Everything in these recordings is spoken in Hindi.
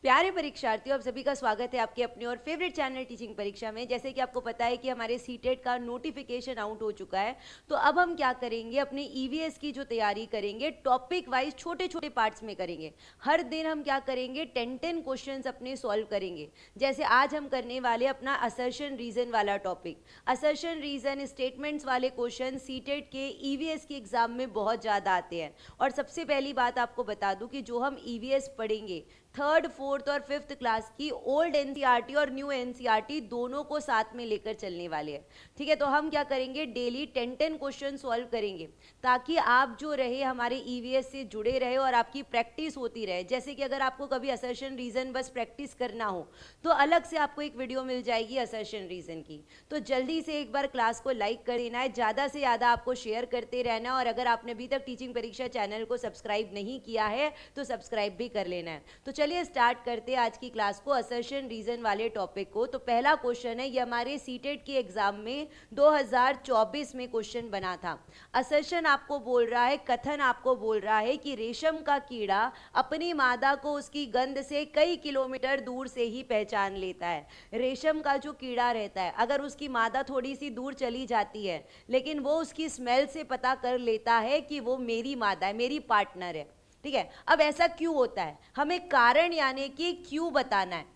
प्यारे परीक्षार्थियों, आप सभी का स्वागत है आपके अपने और फेवरेट चैनल टीचिंग परीक्षा में। जैसे कि आपको पता है कि हमारे सीटेट का नोटिफिकेशन आउट हो चुका है, तो अब हम क्या करेंगे, अपने ईवीएस की जो तैयारी करेंगे टॉपिक वाइज छोटे छोटे पार्ट्स में करेंगे। हर दिन हम क्या करेंगे, 10 क्वेश्चंस अपने सॉल्व करेंगे। जैसे आज हम करने वाले अपना असर्शन रीजन वाला टॉपिक। असर्शन रीजन स्टेटमेंट्स वाले क्वेश्चन सीटेट के ईवीएस के एग्जाम में बहुत ज़्यादा आते हैं। और सबसे पहली बात आपको बता दूं कि जो हम ईवीएस पढ़ेंगे थर्ड, फोर्थ और फिफ्थ क्लास की ओल्ड एनसीईआरटी और न्यू एनसीईआरटी दोनों को साथ में लेकर चलने वाले हैं। ठीक है, तो हम क्या करेंगे, डेली 10 क्वेश्चन सॉल्व करेंगे ताकि आप जो रहे हमारे ईवीएस से जुड़े रहे और आपकी प्रैक्टिस होती रहे। जैसे कि अगर आपको कभी असर्शन रीजन बस प्रैक्टिस करना हो तो अलग से आपको एक वीडियो मिल जाएगी असर्शन रीजन की। तो जल्दी से एक बार क्लास को लाइक कर देना है, ज़्यादा से ज़्यादा आपको शेयर करते रहना है। और अगर आपने अभी तक टीचिंग परीक्षा चैनल को सब्सक्राइब नहीं किया है तो सब्सक्राइब भी कर लेना है। तो चलिए स्टार्ट करते हैं आज की क्लास को, असर्शन रीजन वाले टॉपिक को। तो पहला क्वेश्चन है, ये हमारे सीटेट के एग्जाम में 2024 में क्वेश्चन बना था। असर्शन आपको बोल रहा है, कथन आपको बोल रहा है कि रेशम का कीड़ा अपनी मादा को उसकी गंध से कई किलोमीटर दूर से ही पहचान लेता है। रेशम का जो कीड़ा रहता है, अगर उसकी मादा थोड़ी सी दूर चली जाती है लेकिन वो उसकी स्मेल से पता कर लेता है कि वो मेरी मादा है, मेरी पार्टनर है। ठीक है, अब ऐसा क्यों होता है, हमें कारण यानी कि क्यों बताना है।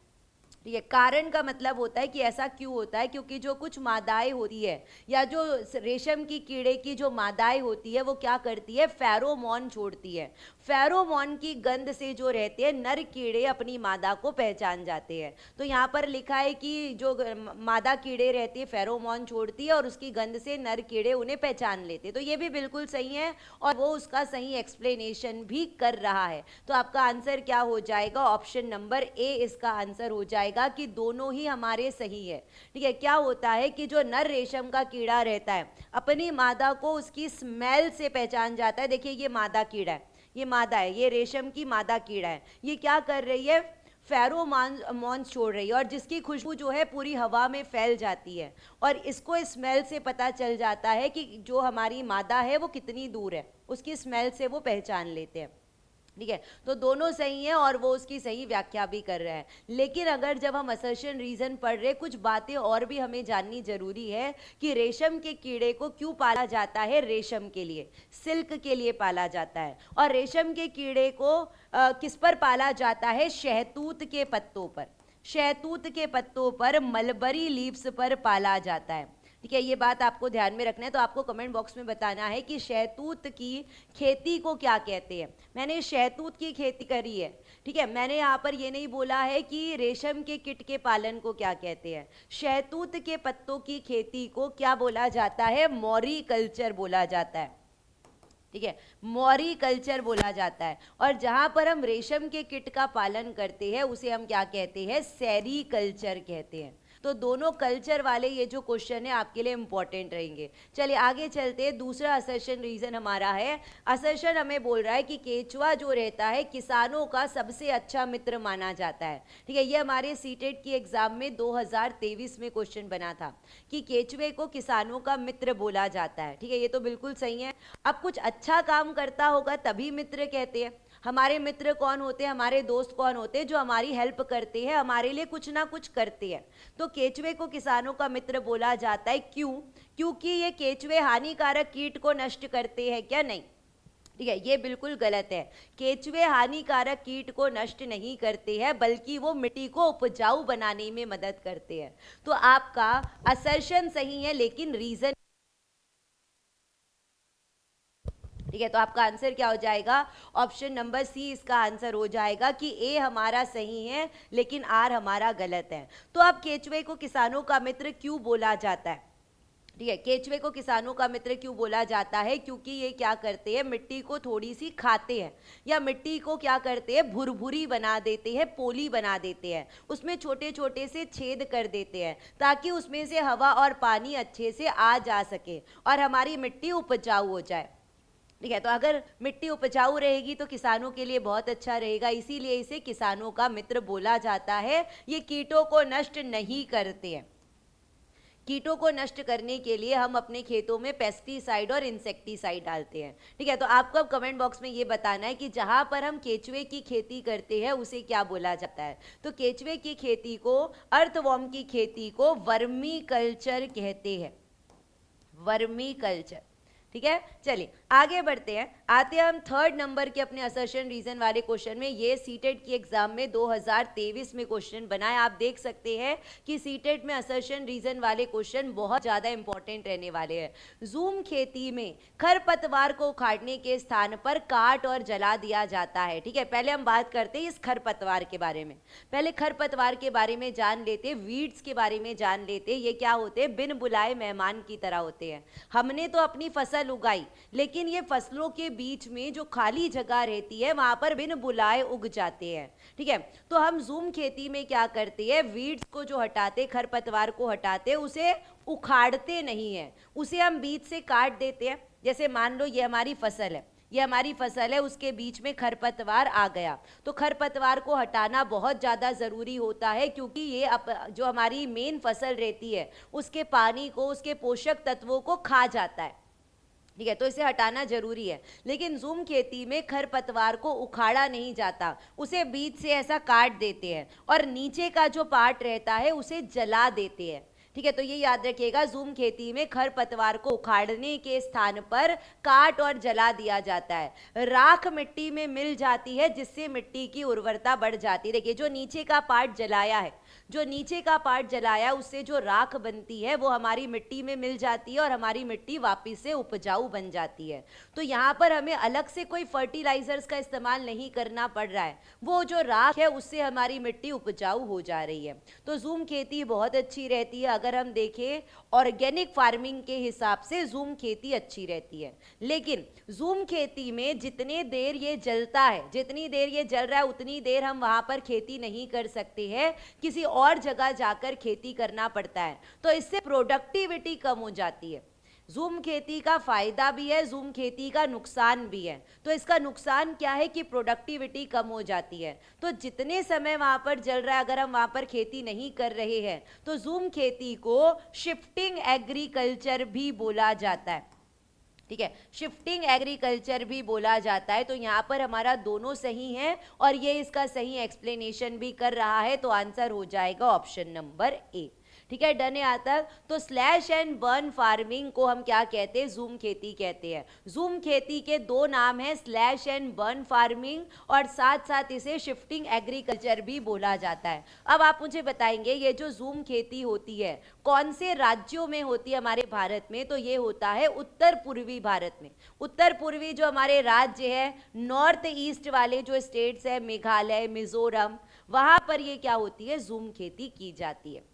ठीक है, कारण का मतलब होता है कि ऐसा क्यों होता है, क्योंकि जो कुछ मादाएं होती है या जो रेशम की कीड़े की जो मादाएं होती है वो क्या करती है, फेरोमोन छोड़ती है। फेरोमोन की गंध से जो रहते हैं नर कीड़े अपनी मादा को पहचान जाते हैं। तो यहाँ पर लिखा है कि जो मादा कीड़े रहती है फेरोमोन छोड़ती है और उसकी गंध से नर कीड़े उन्हें पहचान लेते हैं। तो ये भी बिल्कुल सही है और वो उसका सही एक्सप्लेनेशन भी कर रहा है। तो आपका आंसर क्या हो जाएगा, ऑप्शन नंबर ए इसका आंसर हो जाएगा कि दोनों ही हमारे सही है। ठीक है, क्या होता है कि जो नर रेशम का कीड़ा रहता है अपनी मादा को उसकी स्मेल से पहचान जाता है। देखिए ये मादा कीड़ा है, ये मादा है, ये रेशम की मादा कीड़ा है। ये क्या कर रही है, फेरोमोन छोड़ रही है और जिसकी खुशबू जो है पूरी हवा में फैल जाती है। और इसको स्मेल से पता चल जाता है कि जो हमारी मादा है वो कितनी दूर है, उसकी स्मेल से वो पहचान लेते हैं। ठीक है, तो दोनों सही हैं और वो उसकी सही व्याख्या भी कर रहे हैं। लेकिन अगर जब हम असर्शन रीजन पढ़ रहे, कुछ बातें और भी हमें जाननी जरूरी है कि रेशम के कीड़े को क्यों पाला जाता है, रेशम के लिए, सिल्क के लिए पाला जाता है। और रेशम के कीड़े को किस पर पाला जाता है, शहतूत के पत्तों पर, शहतूत के पत्तों पर, मलबरी लीव्स पर पाला जाता है। ठीक है, ये बात आपको ध्यान में रखना है। तो आपको कमेंट बॉक्स में बताना है कि शहतूत की खेती को क्या कहते हैं। मैंने शहतूत की खेती करी है। ठीक है, मैंने यहाँ पर ये नहीं बोला है कि रेशम के कीट के पालन को क्या कहते हैं। शहतूत के पत्तों की खेती को क्या बोला जाता है, मॉरीकल्चर बोला जाता है। ठीक है, मॉरीकल्चर बोला जाता है। और जहां पर हम रेशम के कीट का पालन करते हैं उसे हम क्या कहते हैं, सेरीकल्चर कहते हैं। तो दोनों कल्चर वाले ये जो क्वेश्चन है आपके लिए इंपॉर्टेंट रहेंगे। चलिए आगे चलते हैं। दूसरा असर्शन रीजन हमारा है, असर्शन हमें बोल रहा है कि केचुआ जो रहता है किसानों का सबसे अच्छा मित्र माना जाता है। ठीक है, ये हमारे सीटेट की एग्जाम में 2023 में क्वेश्चन बना था कि केचुए को किसानों का मित्र बोला जाता है। ठीक है, ये तो बिल्कुल सही है। अब कुछ अच्छा काम करता होगा तभी मित्र कहते हैं। हमारे मित्र कौन होते हैं, हमारे दोस्त कौन होते हैं, जो हमारी हेल्प करते हैं, हमारे लिए कुछ ना कुछ करते हैं। तो केचुए को किसानों का मित्र बोला जाता है, क्यों, क्योंकि ये केचुए हानिकारक कीट को नष्ट करते हैं क्या, नहीं। ठीक है, ये बिल्कुल गलत है। केचुए हानिकारक कीट को नष्ट नहीं करते हैं बल्कि वो मिट्टी को उपजाऊ बनाने में मदद करते हैं। तो आपका असर्शन सही है लेकिन रीजन, ठीक है, तो आपका आंसर क्या हो जाएगा, ऑप्शन नंबर सी इसका आंसर हो जाएगा कि ए हमारा सही है लेकिन आर हमारा गलत है। तो अब केचुए को किसानों का मित्र क्यों बोला जाता है। ठीक है, केचुए को किसानों का मित्र क्यों बोला जाता है, क्योंकि ये क्या करते हैं, मिट्टी को थोड़ी सी खाते हैं या मिट्टी को क्या करते हैं, भुरभुरी बना देते हैं, पोली बना देते हैं, उसमें छोटे छोटे से छेद कर देते हैं ताकि उसमें से हवा और पानी अच्छे से आ जा सके और हमारी मिट्टी उपजाऊ हो जाए। ठीक है, तो अगर मिट्टी उपजाऊ रहेगी तो किसानों के लिए बहुत अच्छा रहेगा, इसीलिए इसे किसानों का मित्र बोला जाता है। ये कीटों को नष्ट नहीं करते हैं। कीटों को नष्ट करने के लिए हम अपने खेतों में पेस्टिसाइड और इंसेक्टिसाइड डालते हैं। ठीक है, तो आपको अब कमेंट बॉक्स में ये बताना है कि जहां पर हम केचुए की खेती करते हैं उसे क्या बोला जाता है। तो केचुए की खेती को, अर्थवॉर्म की खेती को वर्मी कल्चर कहते हैं, वर्मी कल्चर। ठीक है, चलिए आगे बढ़ते हैं। आते हैं हम थर्ड नंबर के अपने असर्शन रीजन वाले क्वेश्चन में। ये सीटेट की एग्जाम में 2023 में क्वेश्चन बना है। आप देख सकते हैं कि सीटेट में असर्शन रीजन वाले क्वेश्चन बहुत ज्यादा इंपॉर्टेंट रहने वाले हैं। जूम खेती में खरपतवार को उखाड़ने के स्थान पर काट और जला दिया जाता है। ठीक है, पहले हम बात करते हैं इस खरपतवार के बारे में। पहले खरपतवार के बारे में जान लेते, वीड्स के बारे में जान लेते। ये क्या होते हैं? बिन बुलाए मेहमान की तरह होते हैं। हमने तो अपनी फसल उगाई, लेकिन ये फसलों के बीच में जो खाली जगह रहती है वहां पर बिन बुलाए उग जाते हैं। ठीक है, तो हम जूम खेती में क्या करते हैं? वीड्स को जो हटाते, खरपतवार को हटाते, उसे उखाड़ते नहीं है, उसे हम बीच से काट देते हैं। जैसे मान लो ये हमारी फसल है, ये हमारी फसल है, उसके बीच में खरपतवार आ गया, तो खरपतवार को हटाना बहुत ज़्यादा ज़रूरी होता है, क्योंकि ये जो हमारी मेन फसल रहती है उसके पानी को, उसके पोषक तत्वों को खा जाता है। ठीक है, तो इसे हटाना जरूरी है। लेकिन जूम खेती में खरपतवार को उखाड़ा नहीं जाता, उसे बीच से ऐसा काट देते हैं और नीचे का जो पार्ट रहता है उसे जला देते हैं। ठीक है, तो ये याद रखिएगा, जूम खेती में खरपतवार को उखाड़ने के स्थान पर काट और जला दिया जाता है। राख मिट्टी में मिल जाती है, जिससे मिट्टी की उर्वरता बढ़ जाती है। देखिए, जो नीचे का पार्ट जलाया है, जो नीचे का पार्ट जलाया, उससे जो राख बनती है वो हमारी मिट्टी में मिल जाती है और हमारी मिट्टी वापिस से उपजाऊ बन जाती है। तो यहाँ पर हमें अलग से कोई फर्टिलाइजर्स का इस्तेमाल नहीं करना पड़ रहा है, वो जो राख है उससे हमारी मिट्टी उपजाऊ हो जा रही है। तो जूम खेती बहुत अच्छी रहती है। अगर हम देखें ऑर्गेनिक फार्मिंग के हिसाब से जूम खेती अच्छी रहती है। लेकिन जूम खेती में जितने देर ये जलता है, जितनी देर ये जल रहा है उतनी देर हम वहां पर खेती नहीं कर सकते हैं, किसी और जगह जाकर खेती करना पड़ता है। तो इससे प्रोडक्टिविटी कम हो जाती है। जूम खेती का फायदा भी है, जूम खेती का नुकसान भी है। तो इसका नुकसान क्या है कि प्रोडक्टिविटी कम हो जाती है। तो जितने समय वहां पर जल रहा है, अगर हम वहां पर खेती नहीं कर रहे हैं, तो जूम खेती को शिफ्टिंग एग्रीकल्चर भी बोला जाता है। ठीक है, शिफ्टिंग एग्रीकल्चर भी बोला जाता है। तो यहाँ पर हमारा दोनों सही है और ये इसका सही एक्सप्लेनेशन भी कर रहा है। तो आंसर हो जाएगा ऑप्शन नंबर ए। ठीक है, डन है यहाँ तक। तो स्लैश एंड बर्न फार्मिंग को हम क्या कहते हैं? जूम खेती कहते हैं। जूम खेती के दो नाम है, स्लैश एंड बर्न फार्मिंग और साथ साथ इसे शिफ्टिंग एग्रीकल्चर भी बोला जाता है। अब आप मुझे बताएंगे, ये जो जूम खेती होती है कौन से राज्यों में होती है हमारे भारत में? तो ये होता है उत्तर पूर्वी भारत में। उत्तर पूर्वी जो हमारे राज्य है, नॉर्थ ईस्ट वाले जो स्टेट्स है, मेघालय, मिजोरम, वहां पर ये क्या होती है? जूम खेती की जाती है।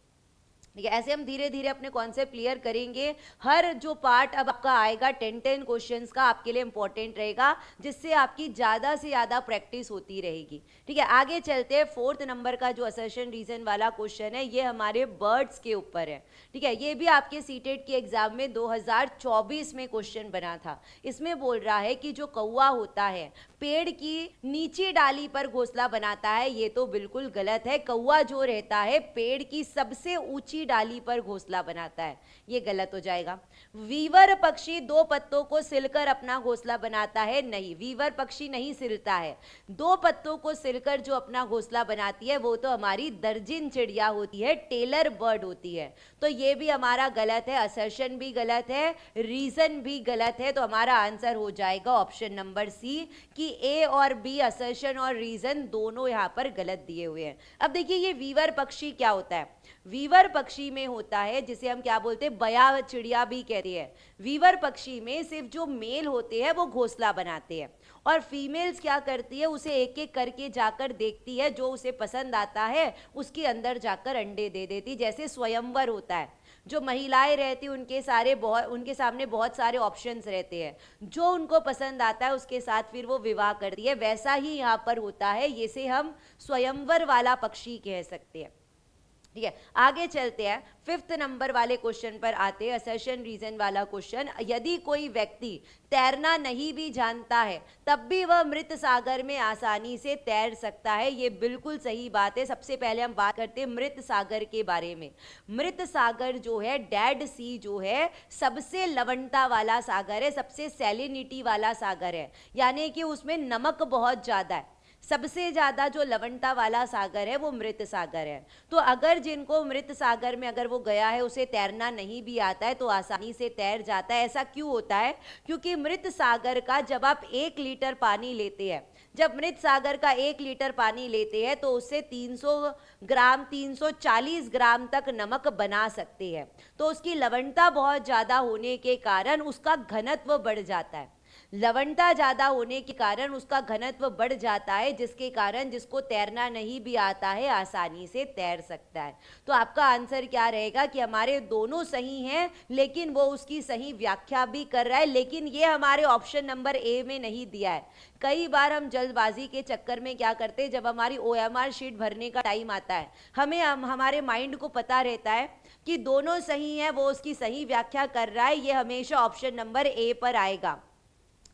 ठीक है, ऐसे हम धीरे धीरे अपने कॉन्सेप्ट क्लियर करेंगे। हर जो पार्ट अब आपका आएगा 10 क्वेश्चंस का आपके लिए इंपॉर्टेंट रहेगा, जिससे आपकी ज़्यादा से ज़्यादा प्रैक्टिस होती रहेगी। ठीक है, आगे चलते हैं। फोर्थ नंबर का जो असर्शन रीजन वाला क्वेश्चन है, ये हमारे बर्ड्स के ऊपर है। ठीक है, ये भी आपके सीटेट के एग्जाम में 2024 में क्वेश्चन बना था। इसमें बोल रहा है कि जो कौवा होता है पेड़ की नीची डाली पर घोंसला बनाता है। ये तो बिल्कुल गलत है। कौवा जो रहता है पेड़ की सबसे ऊंची डाली पर घोंसला बनाता है, ये गलत हो जाएगा। वीवर पक्षी दो पत्तों को सिलकर अपना घोंसला बनाता है, नहीं, वीवर पक्षी नहीं सिलता है। दो पत्तों को सिलकर जो अपना घोंसला बनाती है वो तो हमारी दर्जिन चिड़िया होती है, टेलर बर्ड होती है। तो ये भी हमारा गलत है, असर्शन भी गलत है, रीजन भी गलत है। तो हमारा आंसर हो जाएगा ऑप्शन नंबर सी कि ए और बी, असर्शन और रीजन दोनों यहां पर गलत दिए हुए हैं। अब देखिए, ये वीवर पक्षी क्या होता है? वीवर पक्षी में होता है जिसे हम क्या बोलते हैं? बया चिड़िया भी कहते हैं। वीवर पक्षी में सिर्फ जो मेल होते हैं वो घोंसला बनाते हैं और फीमेल्स क्या करती है? उसे एक एक करके जाकर देखती है, जो उसे पसंद आता है उसके अंदर जाकर अंडे दे देती। जैसे स्वयंवर होता है, जो महिलाएं रहती उनके सामने बहुत सारे ऑप्शंस रहते हैं, जो उनको पसंद आता है उसके साथ फिर वो विवाह करती है। वैसा ही यहाँ पर होता है, इसे हम स्वयंवर वाला पक्षी कह सकते हैं। ठीक है, आगे चलते हैं। 5th नंबर वाले क्वेश्चन पर आते हैं, असर्शन रीजन वाला क्वेश्चन। यदि कोई व्यक्ति तैरना नहीं भी जानता है तब भी वह मृत सागर में आसानी से तैर सकता है। ये बिल्कुल सही बात है। सबसे पहले हम बात करते हैं मृत सागर के बारे में। मृत सागर जो है, डेड सी जो है, सबसे लवणता वाला सागर है, सबसे सैलिनिटी वाला सागर है, यानी कि उसमें नमक बहुत ज़्यादा है। सबसे ज़्यादा जो लवणता वाला सागर है वो मृत सागर है। तो अगर जिनको मृत सागर में अगर वो गया है, उसे तैरना नहीं भी आता है, तो आसानी से तैर जाता है। ऐसा क्यों होता है? क्योंकि मृत सागर का जब आप 1 लीटर पानी लेते हैं, जब मृत सागर का 1 लीटर पानी लेते हैं तो उससे 300 ग्राम 340 ग्राम तक नमक बना सकते हैं। तो उसकी लवणता बहुत ज़्यादा होने के कारण उसका घनत्व बढ़ जाता है। लवणता ज़्यादा होने के कारण उसका घनत्व बढ़ जाता है, जिसके कारण जिसको तैरना नहीं भी आता है आसानी से तैर सकता है। तो आपका आंसर क्या रहेगा कि हमारे दोनों सही हैं, लेकिन वो उसकी सही व्याख्या भी कर रहा है, लेकिन ये हमारे ऑप्शन नंबर ए में नहीं दिया है। कई बार हम जल्दबाजी के चक्कर में क्या करते हैं, जब हमारी OMR शीट भरने का टाइम आता है, हमारे माइंड को पता रहता है कि दोनों सही हैं, वो उसकी सही व्याख्या कर रहा है, ये हमेशा ऑप्शन नंबर ए पर आएगा।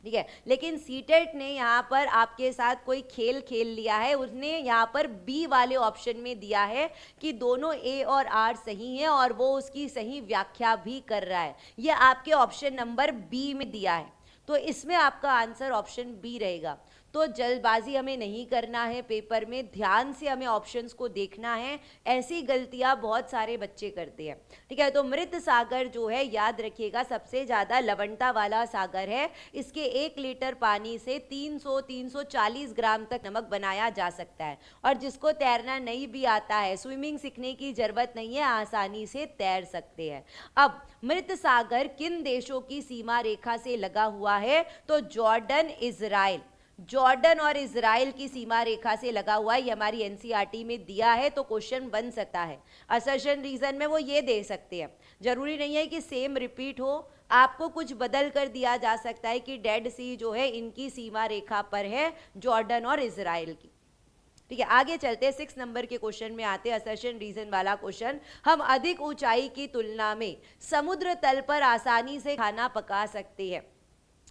ठीक है, लेकिन सीटेट ने यहाँ पर आपके साथ कोई खेल खेल लिया है। उसने यहाँ पर बी वाले ऑप्शन में दिया है कि दोनों ए और आर सही हैं, और वो उसकी सही व्याख्या भी कर रहा है। ये आपके ऑप्शन नंबर बी में दिया है, तो इसमें आपका आंसर ऑप्शन बी रहेगा। तो जल्दबाजी हमें नहीं करना है, पेपर में ध्यान से हमें ऑप्शंस को देखना है। ऐसी गलतियां बहुत सारे बच्चे करते हैं। ठीक है, तो मृत सागर जो है, याद रखिएगा, सबसे ज़्यादा लवणता वाला सागर है। इसके 1 लीटर पानी से 340 ग्राम तक नमक बनाया जा सकता है। और जिसको तैरना नहीं भी आता है, स्विमिंग सीखने की ज़रूरत नहीं है, आसानी से तैर सकते हैं। अब मृत सागर किन देशों की सीमा रेखा से लगा हुआ है? तो जॉर्डन, इजराइल, जॉर्डन और इजराइल की सीमा रेखा से लगा हुआ है। ये हमारी एनसीईआरटी में दिया है, तो क्वेश्चन बन सकता है। असर्शन रीजन में वो ये दे सकते हैं, जरूरी नहीं है कि सेम रिपीट हो, आपको कुछ बदल कर दिया जा सकता है कि डेड सी जो है इनकी सीमा रेखा पर है, जॉर्डन और इजराइल की। ठीक है, आगे चलते हैं। 6 नंबर के क्वेश्चन में आते हैं, असर्शन रीजन वाला क्वेश्चन। हम अधिक ऊंचाई की तुलना में समुद्र तल पर आसानी से खाना पका सकते हैं।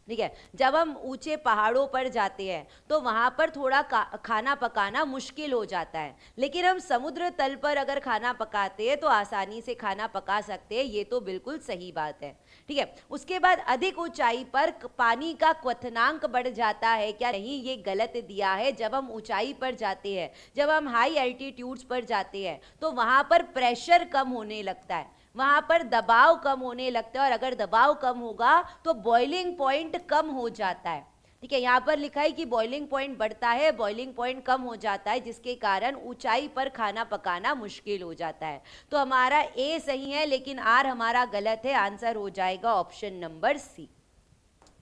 ठीक है, जब हम ऊंचे पहाड़ों पर जाते हैं तो वहाँ पर थोड़ा खाना पकाना मुश्किल हो जाता है, लेकिन हम समुद्र तल पर अगर खाना पकाते हैं तो आसानी से खाना पका सकते हैं। ये तो बिल्कुल सही बात है। ठीक है, उसके बाद अधिक ऊंचाई पर पानी का क्वथनांक बढ़ जाता है क्या? नहीं, ये गलत दिया है। जब हम ऊंचाई पर जाते हैं, जब हम हाई एल्टीट्यूड्स पर जाते हैं, तो वहाँ पर प्रेशर कम होने लगता है, वहाँ पर दबाव कम होने लगता है, और अगर दबाव कम होगा तो बॉइलिंग पॉइंट कम हो जाता है। ठीक है, यहाँ पर लिखा है कि बॉइलिंग पॉइंट बढ़ता है, बॉइलिंग पॉइंट कम हो जाता है, जिसके कारण ऊंचाई पर खाना पकाना मुश्किल हो जाता है। तो हमारा ए सही है, लेकिन आर हमारा गलत है। आंसर हो जाएगा ऑप्शन नंबर सी।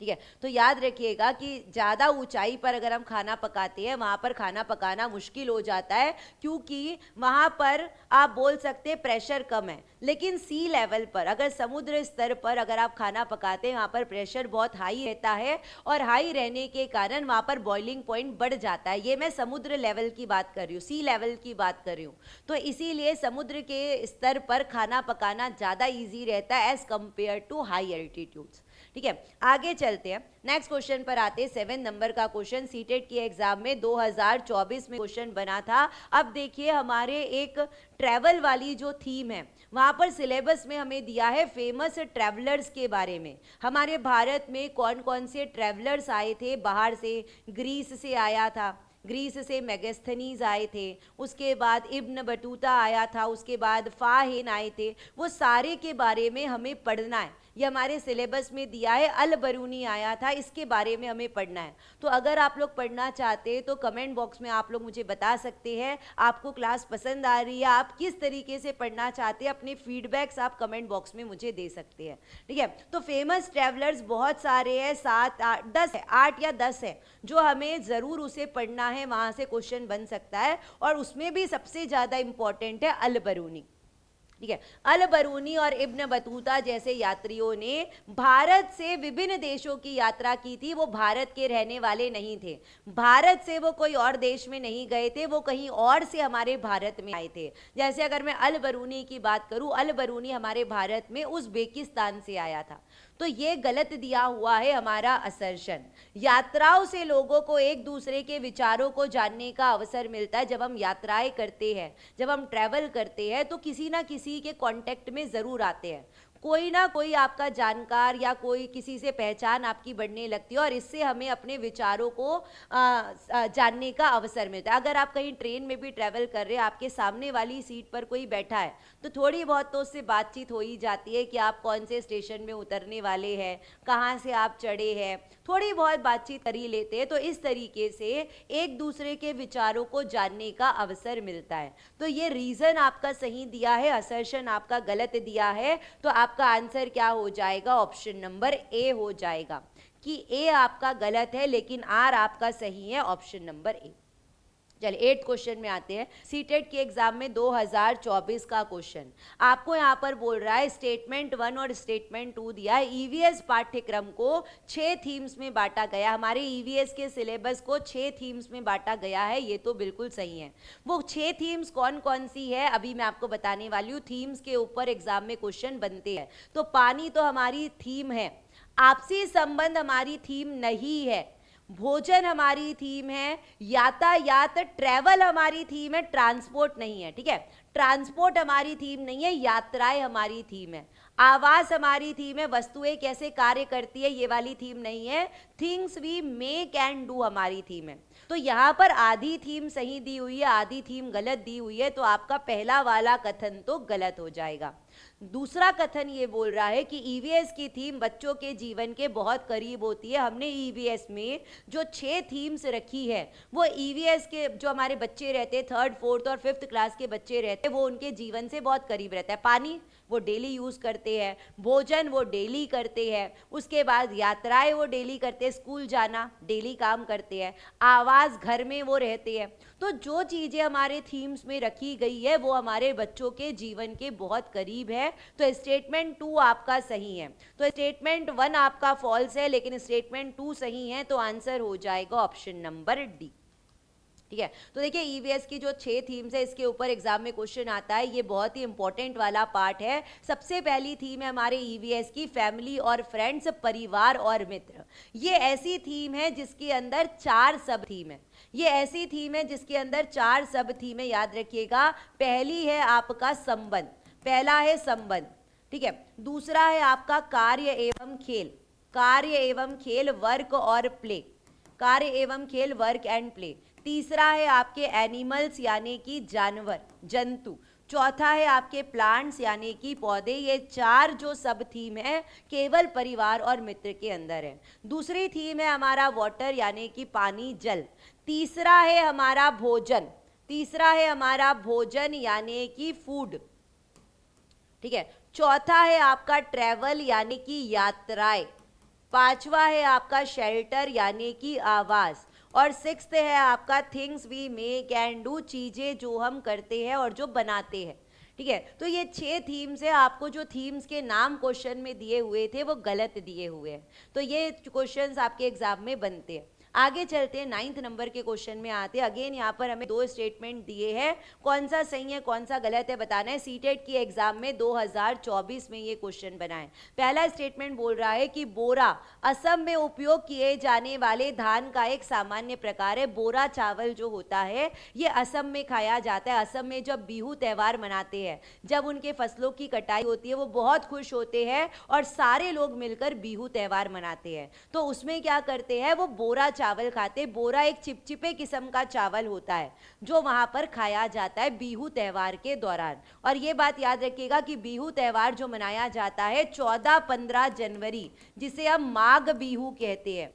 ठीक है, तो याद रखिएगा कि ज़्यादा ऊंचाई पर अगर हम खाना पकाते हैं, वहाँ पर खाना पकाना मुश्किल हो जाता है, क्योंकि वहाँ पर आप बोल सकते हैं प्रेशर कम है। लेकिन सी लेवल पर, अगर समुद्र स्तर पर अगर आप खाना पकाते हैं, वहाँ पर प्रेशर बहुत हाई रहता है, और हाई रहने के कारण वहाँ पर बॉइलिंग पॉइंट बढ़ जाता है। ये मैं समुद्र लेवल की बात कर रही हूँ, सी लेवल की बात कर रही हूँ। तो इसीलिए समुद्र के स्तर पर खाना पकाना ज़्यादा ईजी रहता है as compared to high altitudes. ठीक है, आगे चलते हैं। नेक्स्ट क्वेश्चन पर आते हैं। 7 नंबर का क्वेश्चन सीटेट की एग्जाम में 2024 में क्वेश्चन बना था। अब देखिए, हमारे एक ट्रैवल वाली जो थीम है, वहाँ पर सिलेबस में हमें दिया है फेमस ट्रैवलर्स के बारे में। हमारे भारत में कौन कौन से ट्रैवलर्स आए थे बाहर से? ग्रीस से आया था, ग्रीस से मेगास्थनीज आए थे, उसके बाद इब्न बटूता आया था, उसके बाद फाहिन आए थे। वो सारे के बारे में हमें पढ़ना है। ये हमारे सिलेबस में दिया है। अल बरूनी आया था, इसके बारे में हमें पढ़ना है। तो अगर आप लोग पढ़ना चाहते हैं तो कमेंट बॉक्स में आप लोग मुझे बता सकते हैं आपको क्लास पसंद आ रही है, आप किस तरीके से पढ़ना चाहते हैं। अपने फीडबैक्स आप कमेंट बॉक्स में मुझे दे सकते हैं। ठीक है, तो फेमस ट्रैवलर्स बहुत सारे हैं, 7 8 10 है, 8 या 10 है, जो हमें ज़रूर उसे पढ़ना है। वहाँ से क्वेश्चन बन सकता है, और उसमें भी सबसे ज़्यादा इंपॉर्टेंट है अल बरूनी। ठीक है। अल बरूनी और इब्न बतूता जैसे यात्रियों ने भारत से विभिन्न देशों की यात्रा की थी, वो भारत के रहने वाले नहीं थे, भारत से वो कोई और देश में नहीं गए थे, वो कहीं और से हमारे भारत में आए थे। जैसे अगर मैं अल बरूनी की बात करूं, अल बरूनी हमारे भारत में उज़्बेकिस्तान से आया था, तो ये गलत दिया हुआ है हमारा असर्शन। यात्राओं से लोगों को एक दूसरे के विचारों को जानने का अवसर मिलता है। जब हम यात्राएं करते हैं, जब हम ट्रैवल करते हैं, तो किसी ना किसी के कांटेक्ट में ज़रूर आते हैं, कोई ना कोई आपका जानकार या कोई किसी से पहचान आपकी बढ़ने लगती है, और इससे हमें अपने विचारों को जानने का अवसर मिलता है। अगर आप कहीं ट्रेन में भी ट्रैवल कर रहे हैं, आपके सामने वाली सीट पर कोई बैठा है, तो थोड़ी बहुत तो उससे बातचीत हो ही जाती है कि आप कौन से स्टेशन में उतरने वाले हैं, कहाँ से आप चढ़े हैं, थोड़ी बहुत बातचीत कर ही लेते हैं। तो इस तरीके से एक दूसरे के विचारों को जानने का अवसर मिलता है। तो ये रीज़न आपका सही दिया है, असर्शन आपका गलत दिया है, तो आपका आंसर क्या हो जाएगा? ऑप्शन नंबर ए हो जाएगा कि ए आपका गलत है लेकिन आर आपका सही है, ऑप्शन नंबर ए। चलिए 8th क्वेश्चन में आते हैं। सीटेट के एग्जाम में 2024 का क्वेश्चन आपको यहाँ पर बोल रहा है, स्टेटमेंट 1 और स्टेटमेंट 2 दिया है। ईवीएस पाठ्यक्रम को 6 थीम्स में बांटा गया, हमारे ईवीएस के सिलेबस को 6 थीम्स में बांटा गया है, ये तो बिल्कुल सही है। वो 6 थीम्स कौन कौन सी है अभी मैं आपको बताने वाली हूँ। थीम्स के ऊपर एग्जाम में क्वेश्चन बनते हैं। तो पानी तो हमारी थीम है, आपसी संबंध हमारी थीम नहीं है, भोजन हमारी थीम है, यातायात ट्रैवल हमारी थीम है, ट्रांसपोर्ट नहीं है। ठीक है, ट्रांसपोर्ट हमारी थीम नहीं है, यात्राएं हमारी थीम है, आवास हमारी थीम है, वस्तुएं कैसे कार्य करती है ये वाली थीम नहीं है, things we make and do हमारी थीम है। तो यहाँ पर आधी थीम सही दी हुई है, आधी थीम गलत दी हुई है, तो आपका पहला वाला कथन तो गलत हो जाएगा। दूसरा कथन ये बोल रहा है कि ईवीएस की थीम बच्चों के जीवन के बहुत करीब होती है। हमने ईवीएस में जो 6 थीम्स रखी है वो ईवीएस के जो हमारे बच्चे रहते हैं, 3rd 4th और 5th क्लास के बच्चे रहते हैं, वो उनके जीवन से बहुत करीब रहता है। पानी वो डेली यूज़ करते हैं, भोजन वो डेली करते हैं, उसके बाद यात्राएं वो डेली करते हैं, स्कूल जाना डेली काम करते हैं, आवास घर में वो रहते हैं। तो जो चीज़ें हमारे थीम्स में रखी गई है वो हमारे बच्चों के जीवन के बहुत करीब है। तो स्टेटमेंट 2 आपका सही है। तो स्टेटमेंट 1 आपका फॉल्स है लेकिन स्टेटमेंट 2 सही है, तो आंसर हो जाएगा ऑप्शन नंबर डी। ठीक है, तो देखिए ईवीएस की जो 6 थीम्स है इसके ऊपर एग्जाम में क्वेश्चन आता है, ये बहुत ही इंपॉर्टेंट वाला पार्ट है। सबसे पहली थीम है हमारे ईवीएस की फैमिली और फ्रेंड्स, परिवार और मित्र। ये ऐसी थीम है जिसके अंदर 4 सब थीम है, ये ऐसी थीम है जिसके अंदर 4 सब थीम है, याद रखिएगा। पहली है आपका संबंध, पहला है संबंध, ठीक है। दूसरा है आपका कार्य एवं खेल, कार्य एवं खेल, वर्क और प्ले, कार्य एवं खेल, वर्क एंड प्ले। तीसरा है आपके एनिमल्स यानी कि जानवर, जंतु। चौथा है आपके प्लांट्स यानी कि पौधे। ये 4 जो सब थीम है केवल परिवार और मित्र के अंदर है। दूसरी थीम है हमारा वाटर यानी कि पानी, जल। तीसरा है हमारा भोजन, तीसरा है हमारा भोजन यानी कि फूड, ठीक है। चौथा है आपका ट्रैवल यानी कि यात्राएं। पांचवा है आपका शेल्टर यानी कि आवास, और 6th है आपका things we make and do, चीज़ें जो हम करते हैं और जो बनाते हैं। ठीक है, तो ये 6 थीम्स है। आपको जो थीम्स के नाम क्वेश्चन में दिए हुए थे वो गलत दिए हुए हैं, तो ये क्वेश्चंस आपके एग्जाम में बनते हैं। आगे चलते हैं, 9th नंबर के क्वेश्चन में आते हैं। अगेन यहाँ पर हमें 2 स्टेटमेंट दिए हैं, कौन सा सही है कौन सा गलत है बताना है। सीटेट की एग्जाम में 2024 में ये क्वेश्चन बना है। पहला स्टेटमेंट बोल रहा है कि बोरा असम में उपयोग किए जाने वाले धान का एक सामान्य प्रकार है। बोरा चावल जो होता है ये असम में खाया जाता है। असम में जब बिहू त्यौहार मनाते हैं, जब उनके फसलों की कटाई होती है, वो बहुत खुश होते हैं और सारे लोग मिलकर बिहू त्यौहार मनाते हैं। तो उसमें क्या करते हैं, वो बोरा चावल खाते। बोरा एक चिपचिपे किस्म का चावल होता है जो वहां पर खाया जाता है बिहू त्यौहार के दौरान। और ये बात याद रखिएगा कि बिहू त्यौहार जो मनाया जाता है 14-15 जनवरी, जिसे हम माघ बिहू कहते हैं,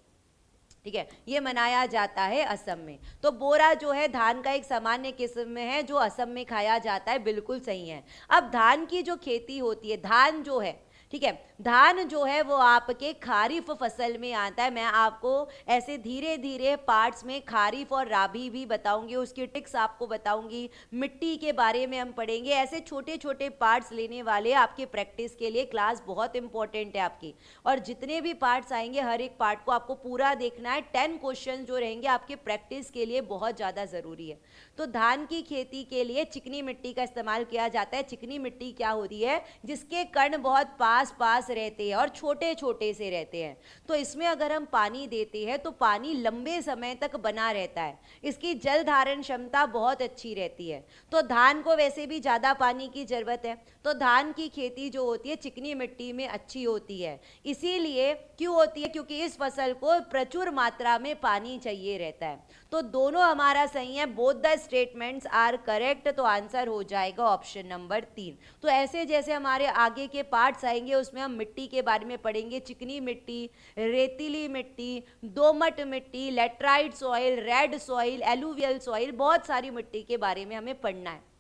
ठीक है, ये मनाया जाता है असम में। तो बोरा जो है धान का एक सामान्य किस्म में है जो असम में खाया जाता है, बिल्कुल सही है। अब धान की जो खेती होती है, धान जो है, ठीक है। धान जो है वो आपके खारिफ फसल में आता है। मैं आपको ऐसे धीरे धीरे पार्ट्स में खारिफ और राबी भी बताऊंगी, उसकी ट्रिक्स आपको बताऊंगी, मिट्टी के बारे में हम पढ़ेंगे। ऐसे छोटे छोटे पार्ट्स लेने वाले आपके प्रैक्टिस के लिए क्लास बहुत इंपॉर्टेंट है आपकी। और जितने भी पार्ट्स आएंगे हर एक पार्ट को आपको पूरा देखना है। 10 क्वेश्चन जो रहेंगे आपके प्रैक्टिस के लिए बहुत ज़्यादा ज़रूरी है। तो धान की खेती के लिए चिकनी मिट्टी का इस्तेमाल किया जाता है। चिकनी मिट्टी क्या होती है? जिसके कण बहुत पास पास रहते हैं और छोटे छोटे से रहते हैं। तो इसमें अगर हम पानी देते हैं तो पानी लंबे समय तक बना रहता है, इसकी जल धारण क्षमता बहुत अच्छी रहती है। तो धान को वैसे भी ज़्यादा पानी की ज़रूरत है, तो धान की खेती जो होती है चिकनी मिट्टी में अच्छी होती है। इसीलिए क्यों होती है? क्योंकि इस फसल को प्रचुर मात्रा में पानी चाहिए रहता है। तो दोनों हमारा सही है, both the statements are correct. तो आंसर हो जाएगा ऑप्शन नंबर 3। तो ऐसे जैसे हमारे आगे के पार्ट्स आएंगे उसमें हम मिट्टी के बारे में पढ़ेंगे। चिकनी मिट्टी, रेतीली मिट्टी, दोमट मिट्टी, laterite soil, red soil, alluvial soil, बहुत सारी मिट्टी के बारे में हमें पढ़ना है।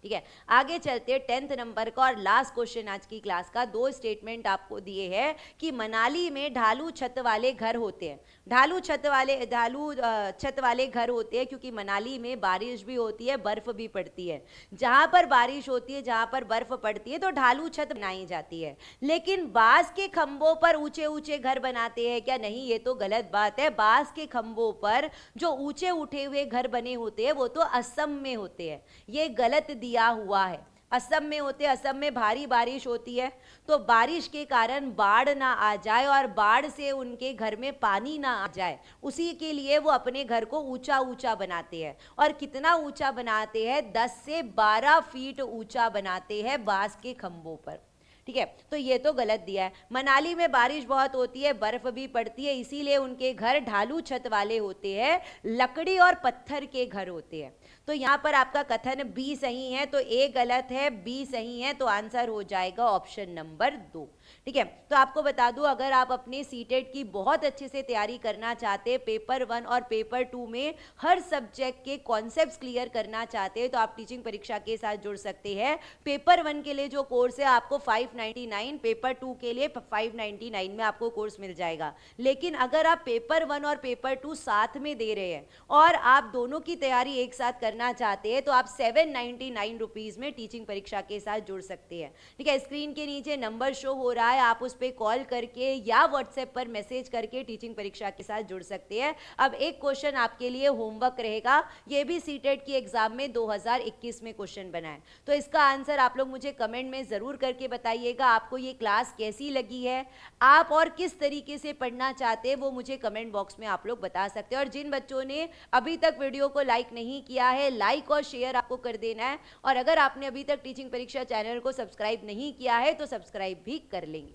ठीक है, आगे चलते 10th नंबर का और लास्ट क्वेश्चन आज की क्लास का। 2 स्टेटमेंट आपको दिए हैं कि मनाली में ढालू छत वाले घर होते हैं। ढालू छत वाले घर होते हैं क्योंकि मनाली में बारिश भी होती है, बर्फ भी पड़ती है। जहाँ पर बारिश होती है, जहाँ पर बर्फ पड़ती है तो ढालू छत बनाई जाती है। लेकिन बांस के खंभों पर ऊंचे ऊंचे घर बनाते हैं क्या? नहीं, ये तो गलत बात है। बांस के खंभों पर जो ऊंचे उठे हुए घर बने होते हैं वो तो असम में होते हैं, ये गलत दिया हुआ है। असम में होते, असम में भारी बारिश होती है, तो बारिश के कारण बाढ़ ना आ जाए और बाढ़ से उनके घर में पानी ना आ जाए, उसी के लिए वो अपने घर को ऊंचा ऊंचा बनाते हैं। और कितना ऊंचा बनाते हैं? 10 से 12 फीट ऊंचा बनाते हैं बांस के खंभों पर। ठीक है, तो ये तो गलत दिया है। मनाली में बारिश बहुत होती है, बर्फ भी पड़ती है, इसीलिए उनके घर ढालू छत वाले होते हैं, लकड़ी और पत्थर के घर होते हैं। तो यहाँ पर आपका कथन बी सही है, तो ए गलत है, बी सही है। तो आंसर हो जाएगा ऑप्शन नंबर 2। ठीक है, तो आपको बता दूं, अगर आप अपने सीटेट की बहुत अच्छे से तैयारी करना चाहते हैं, पेपर 1 और पेपर 2 में हर सब्जेक्ट के कॉन्सेप्ट्स क्लियर करना चाहते हैं, तो आप टीचिंग परीक्षा के साथ जुड़ सकते हैं। पेपर 1 के लिए जो कोर्स है आपको 599, पेपर 2 के लिए 599 में आपको कोर्स मिल जाएगा। लेकिन अगर आप पेपर 1 और पेपर 2 साथ में दे रहे हैं और आप दोनों की तैयारी एक साथ करना चाहते हैं तो आप 799 रुपीज में टीचिंग परीक्षा के साथ जुड़ सकते हैं। ठीक है, स्क्रीन के नीचे नंबर शो हो रहा है, आप उस पर कॉल करके या व्हाट्सएप पर मैसेज करके टीचिंग परीक्षा के साथ जुड़ सकते हैं। अब एक क्वेश्चन आपके लिए होमवर्क रहेगा, ये भी सीटेट की एग्जाम में 2021 में क्वेश्चन बना है, तो इसका आंसर आप लोग मुझे कमेंट में जरूर करके बताइएगा। आपको ये क्लास कैसी लगी है, आप और किस तरीके से पढ़ना चाहते हैं वो मुझे कमेंट बॉक्स में आप लोग बता सकते हैं। और जिन बच्चों ने अभी तक वीडियो को लाइक नहीं किया है, लाइक और शेयर आपको कर देना है। और अगर आपने अभी तक टीचिंग परीक्षा चैनल को सब्सक्राइब नहीं किया है तो सब्सक्राइब भी कर लेंगे।